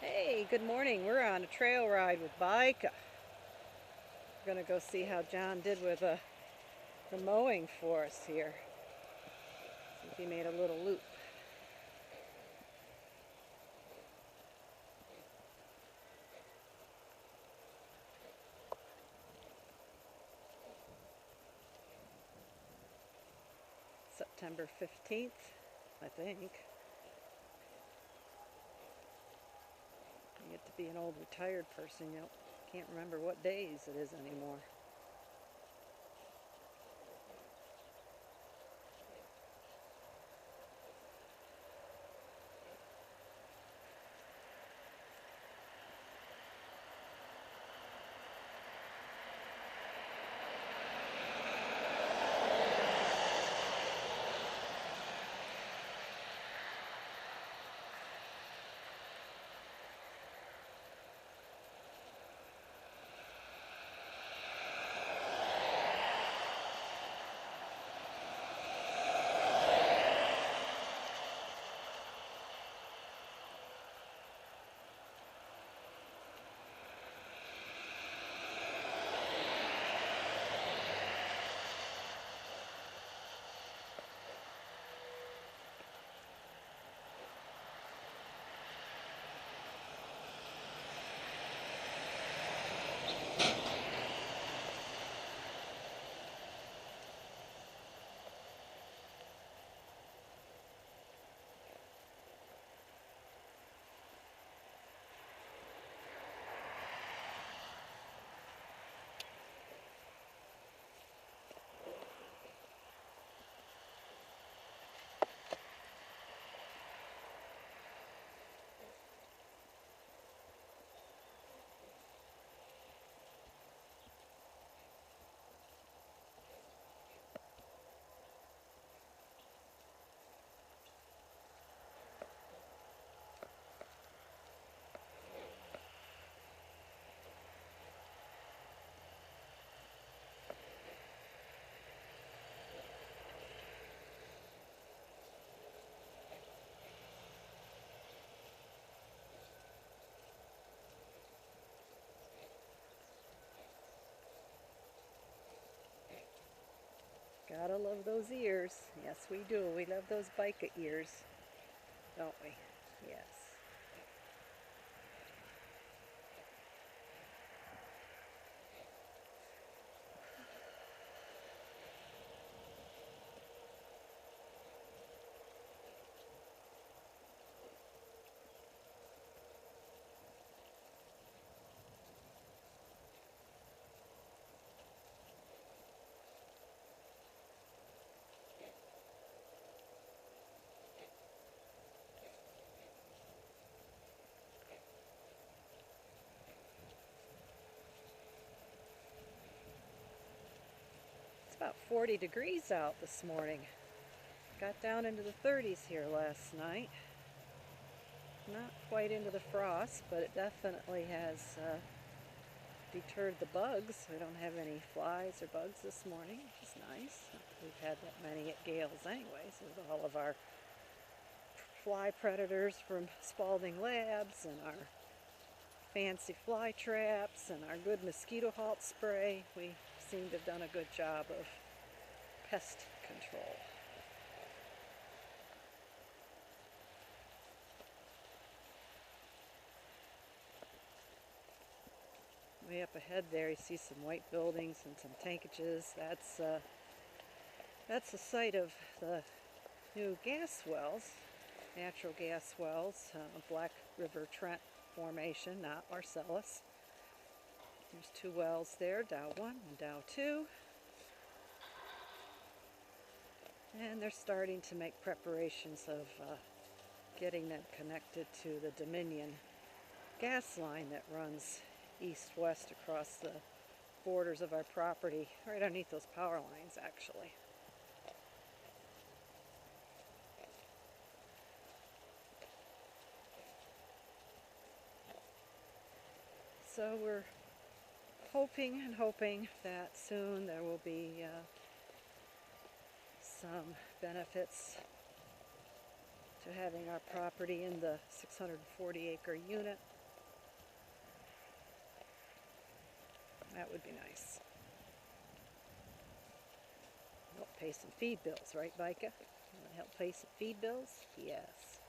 Hey, good morning. We're on a trail ride with Beike. We're gonna go see how John did with the mowing for us here. See if he made a little loop. September 15th, I think. You get to be an old retired person, you can't remember what days it is anymore. Gotta love those ears. Yes, we do. We love those Beike ears, don't we? Yes. It's about 40 degrees out this morning. Got down into the 30s here last night. Not quite into the frost, but it definitely has deterred the bugs. We don't have any flies or bugs this morning, which is nice. We've had that many at Gale's anyways, with all of our fly predators from Spalding Labs and our fancy fly traps and our good mosquito halt spray. We seem to have done a good job of pest control. Way up ahead there, you see some white buildings and some tankages. That's the site of the new gas wells, natural gas wells, Black River Trent formation, not Marcellus. There's two wells there, Dow 1 and Dow 2. And they're starting to make preparations of getting them connected to the Dominion gas line that runs east-west across the borders of our property, right underneath those power lines actually. So we're hoping and hoping that soon there will be some benefits to having our property in the 640 acre unit That would be nice. Help pay some feed bills, right, Beike? You want to help pay some feed bills? Yes.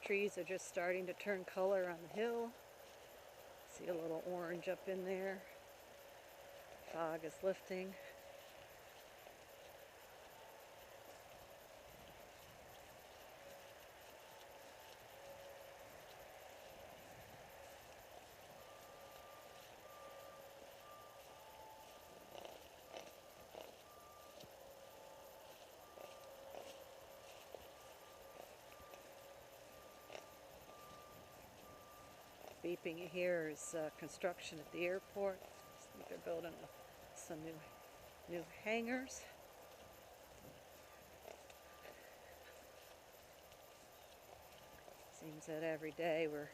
Trees are just starting to turn color on the hill. See a little orange up in there. Fog is lifting. Beeping you hear is construction at the airport. I think they're building some new hangars. Seems that every day we're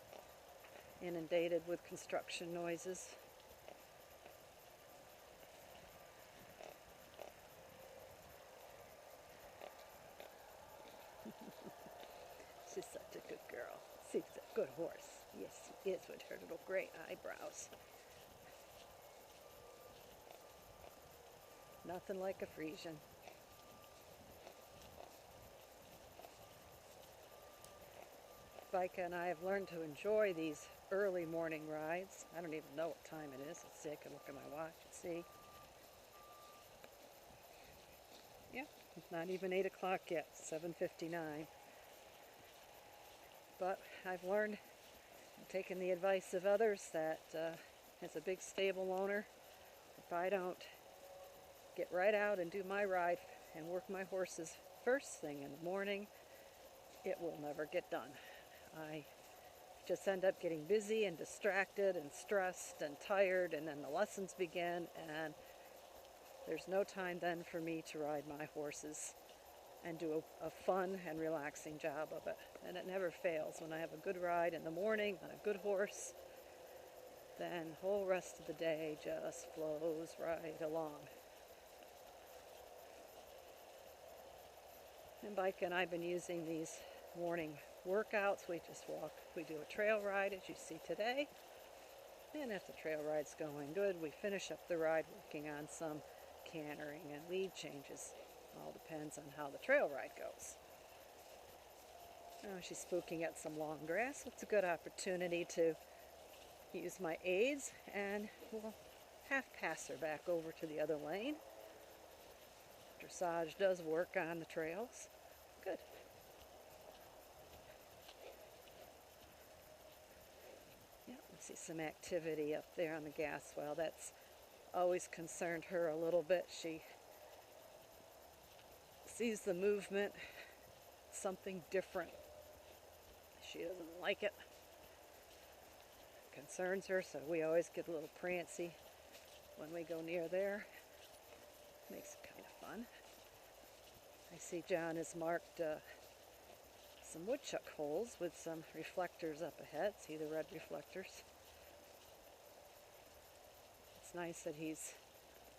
inundated with construction noises. She's such a good girl. She's a good horse. Yes, she is, with her little gray eyebrows. Nothing like a Frisian. Beike and I have learned to enjoy these early morning rides. I don't even know what time it is. Let's see, I can look at my watch and see. Yeah, it's not even 8 o'clock yet, 7:59. But I've learned, taking the advice of others, that as a big stable owner, if I don't get right out and do my ride and work my horses first thing in the morning, it will never get done. I just end up getting busy and distracted and stressed and tired, and then the lessons begin, and there's no time then for me to ride my horses and do a fun and relaxing job of it. And it never fails. When I have a good ride in the morning on a good horse, then the whole rest of the day just flows right along. And Beike and I have been using these morning workouts. We just walk, we do a trail ride as you see today. And if the trail ride's going good, we finish up the ride working on some cantering and lead changes. All depends on how the trail ride goes. Now she's spooking at some long grass, so it's a good opportunity to use my aids, and we'll half pass her back over to the other lane. Dressage does work on the trails. Good. Yeah, we see some activity up there on the gas well. That's always concerned her a little bit. She sees the movement, something different. She doesn't like it. Concerns her, so we always get a little prancy when we go near there. Makes it kind of fun. I see John has marked some woodchuck holes with some reflectors up ahead. See the red reflectors? It's nice that he's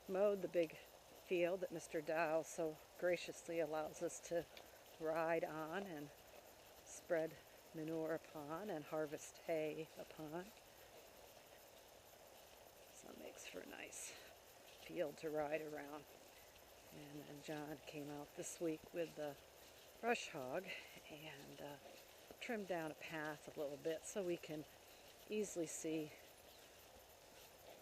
mowed the big field that Mr. Dow so graciously allows us to ride on and spread manure upon and harvest hay upon. So it makes for a nice field to ride around. And then John came out this week with the brush hog and trimmed down a path a little bit so we can easily see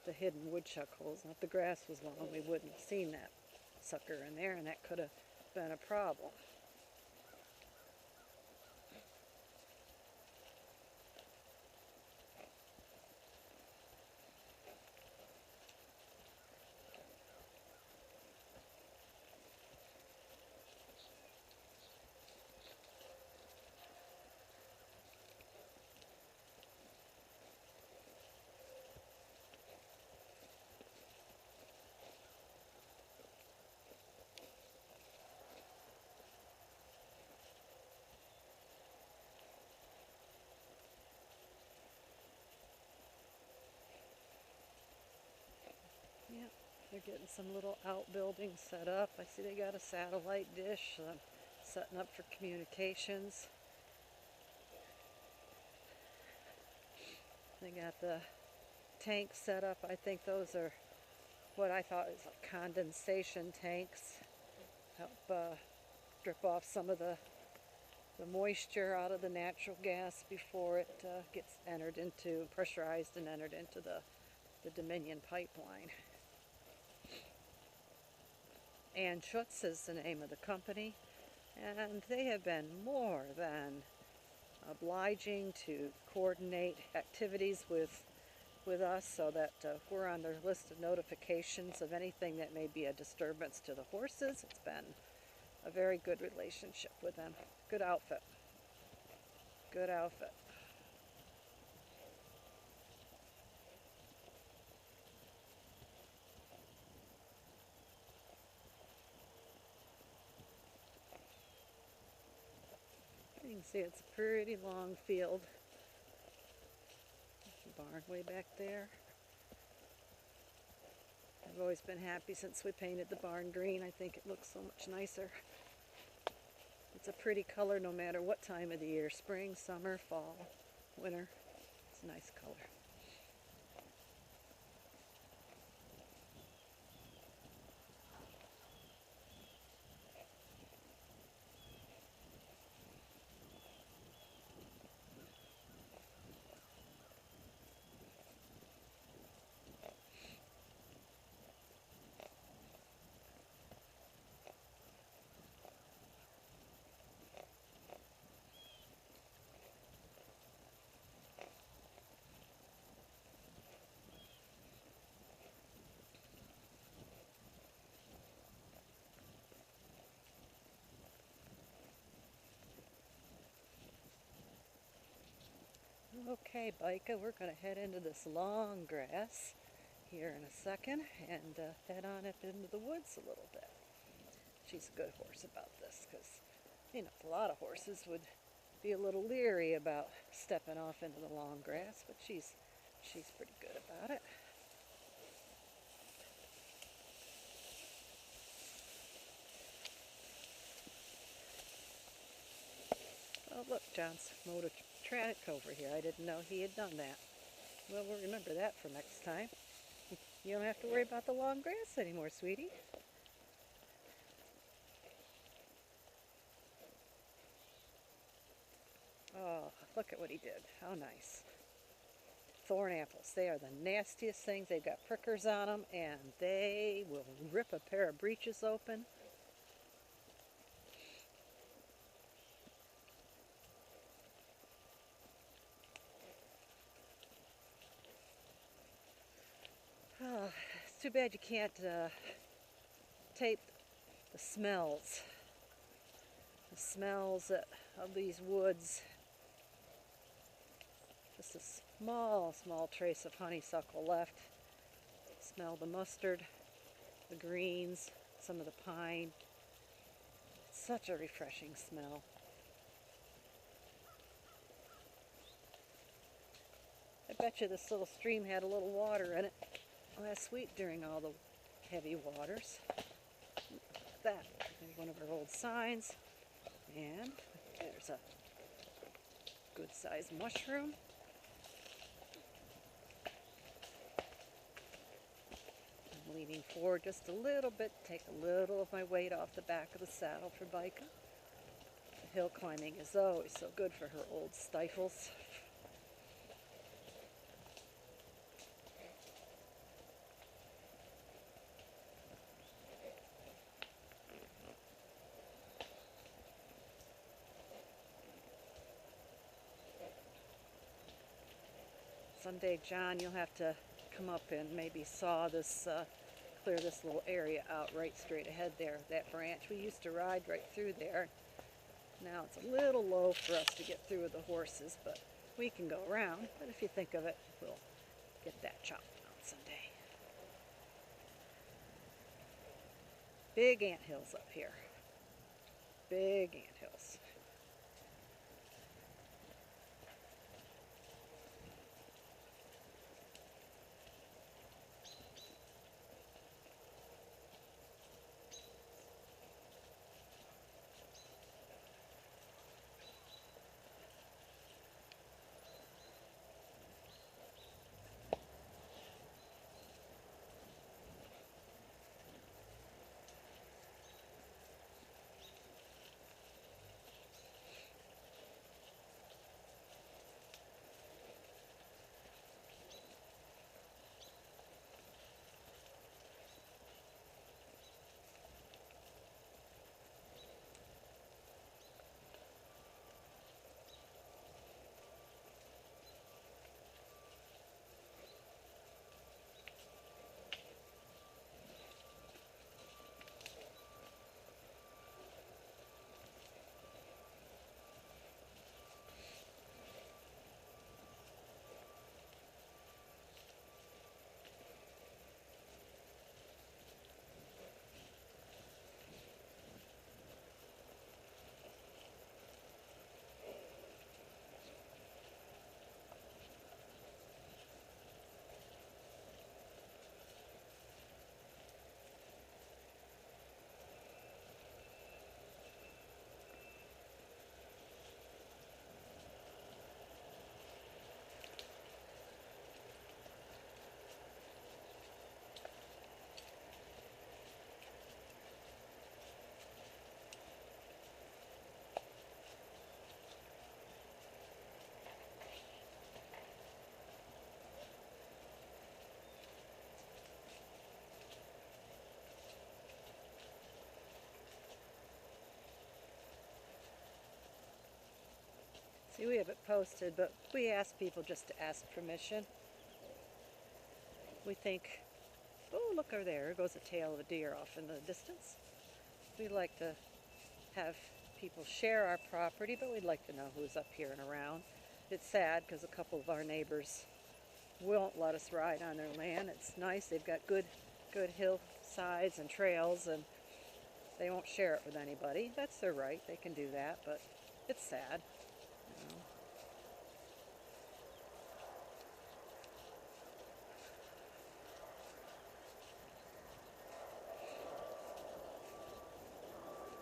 the hidden woodchuck holes. Now, if the grass was long, we wouldn't have seen that sucker in there, and that could have been a problem. Yeah, they're getting some little outbuildings set up. I see they got a satellite dish setting up for communications. They got the tanks set up. I think those are what I thought was like condensation tanks. Help drip off some of the moisture out of the natural gas before it gets entered into, pressurized and entered into the Dominion pipeline. And Schutz is the name of the company, and they have been more than obliging to coordinate activities with us so that we're on their list of notifications of anything that may be a disturbance to the horses. It's been a very good relationship with them. Good outfit. Good outfit. You can see it's a pretty long field. Barn way back there. I've always been happy since we painted the barn green. I think it looks so much nicer. It's a pretty color no matter what time of the year. Spring, summer, fall, winter. It's a nice color. Okay, Beike, we're going to head into this long grass here in a second and head on up into the woods a little bit. She's a good horse about this because, you know, a lot of horses would be a little leery about stepping off into the long grass, but she's pretty good about it. Oh, look, John's mowed a track over here. I didn't know he had done that. Well, we'll remember that for next time. You don't have to worry about the long grass anymore, sweetie. Oh, look at what he did. How nice. Thorn apples. They are the nastiest things. They've got prickers on them, and they will rip a pair of breeches open. Oh, it's too bad you can't tape the smells. The smells of these woods. Just a small trace of honeysuckle left. Smell the mustard, the greens, some of the pine. It's such a refreshing smell. I bet you this little stream had a little water in it last week during all the heavy waters. Look at that. There's one of our old signs. And there's a good-sized mushroom. I'm leaning forward just a little bit, take a little of my weight off the back of the saddle for Beike. Hill climbing is always so good for her old stifles. Someday, John, you'll have to come up and maybe saw this, clear this little area out right straight ahead there, that branch. We used to ride right through there. Now it's a little low for us to get through with the horses, but we can go around. But if you think of it, we'll get that chopped down someday. Big anthills up here. Big anthills. We have it posted, but we ask people just to ask permission. We think, oh, look over there goes the tail of a deer off in the distance. We like to have people share our property, but we'd like to know who's up here and around. It's sad because a couple of our neighbors won't let us ride on their land. It's nice. They've got good hillsides and trails, and they won't share it with anybody. That's their right. They can do that, but it's sad. You know.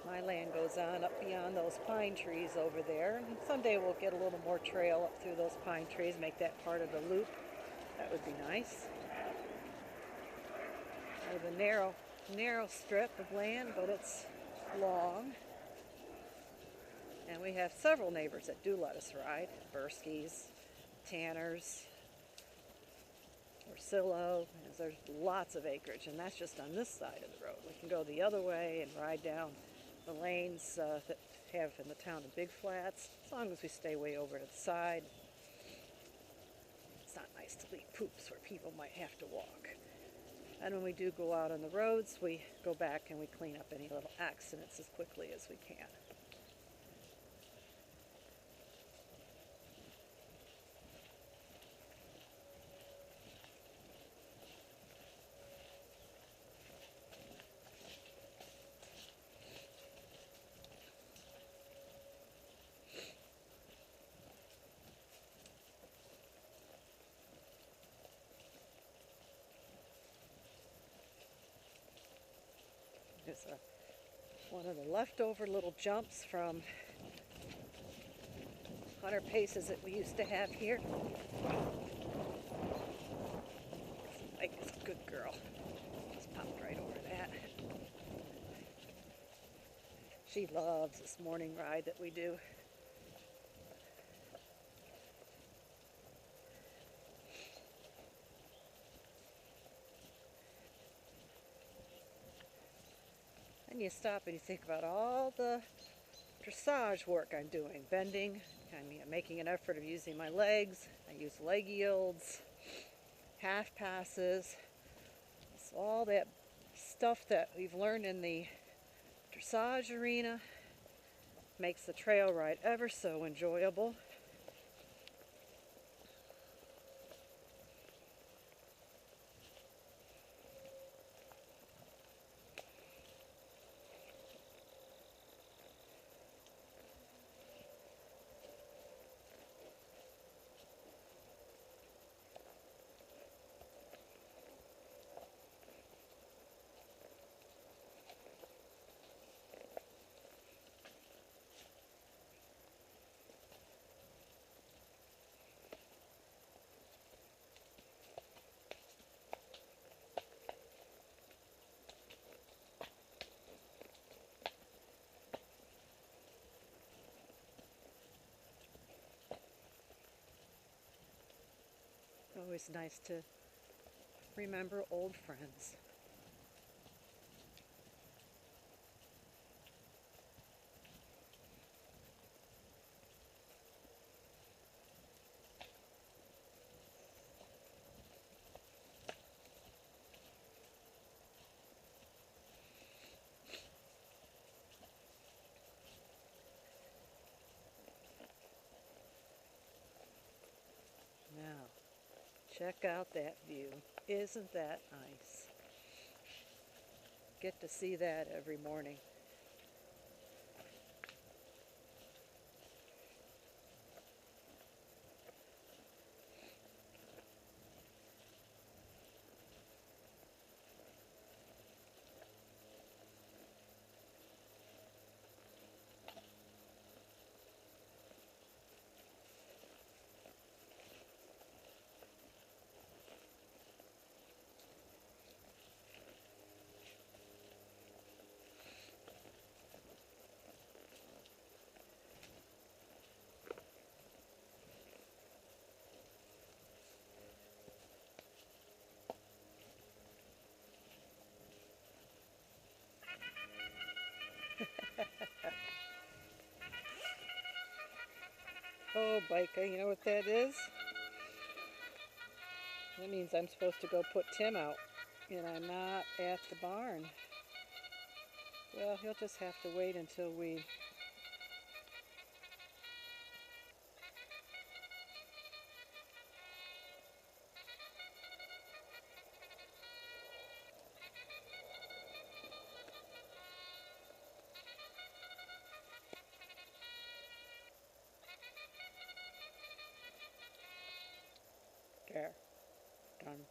My land goes on up beyond those pine trees over there, and someday we'll get a little more trail up through those pine trees, make that part of the loop. That would be nice. We have a narrow strip of land, but it's long. And we have several neighbors that do let us ride. Burskys, Tanners, Orsillo. There's lots of acreage, and that's just on this side of the road. We can go the other way and ride down the lanes that have in the town of Big Flats, as long as we stay way over to the side. It's not nice to leave poops where people might have to walk. And when we do go out on the roads, we go back and we clean up any little accidents as quickly as we can. It's one of the leftover little jumps from 100 paces that we used to have here. Beike is a good girl. Just popped right over that. She loves this morning ride that we do. And you stop and you think about all the dressage work I'm doing, bending. I'm making an effort of using my legs. I use leg yields, half passes. So all that stuff that we've learned in the dressage arena makes the trail ride ever so enjoyable. Always nice to remember old friends. Now, check out that view. Isn't that nice? Get to see that every morning. Oh, Beike, you know what that is? That means I'm supposed to go put Tim out, and I'm not at the barn. Well, he'll just have to wait until we... There. Done.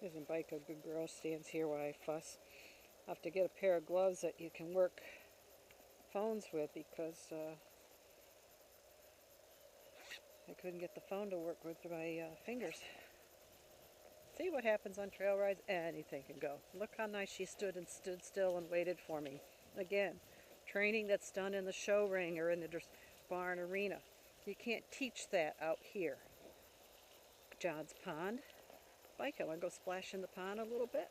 Isn't Beike a good girl? Stands here while I fuss. I have to get a pair of gloves that you can work phones with because I couldn't get the phone to work with my fingers. See what happens on trail rides? Anything can go. Look how nice she stood still and waited for me. Again, training that's done in the show ring or in the barn arena. You can't teach that out here. John's pond. Beike, I want to go splash in the pond a little bit?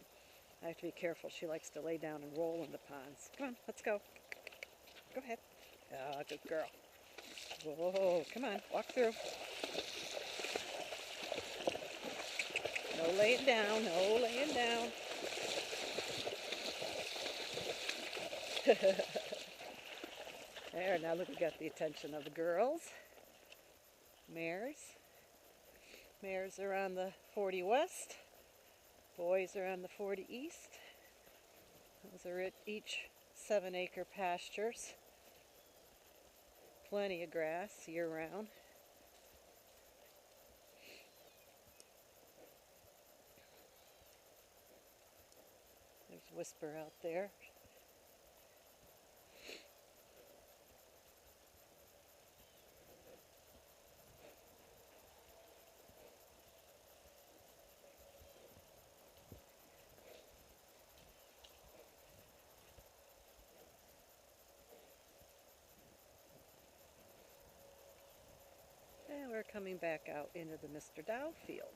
I have to be careful. She likes to lay down and roll in the ponds. Come on, let's go. Go ahead. Ah, good girl. Whoa, come on, walk through. No laying down, no laying down. There, now look, we got the attention of the girls. Mares. Mares are on the 40 west. Boys are on the 40 east. Those are each 7-acre pastures. Plenty of grass year-round. There's Whisper out there. And we're coming back out into the Mr. Dow field.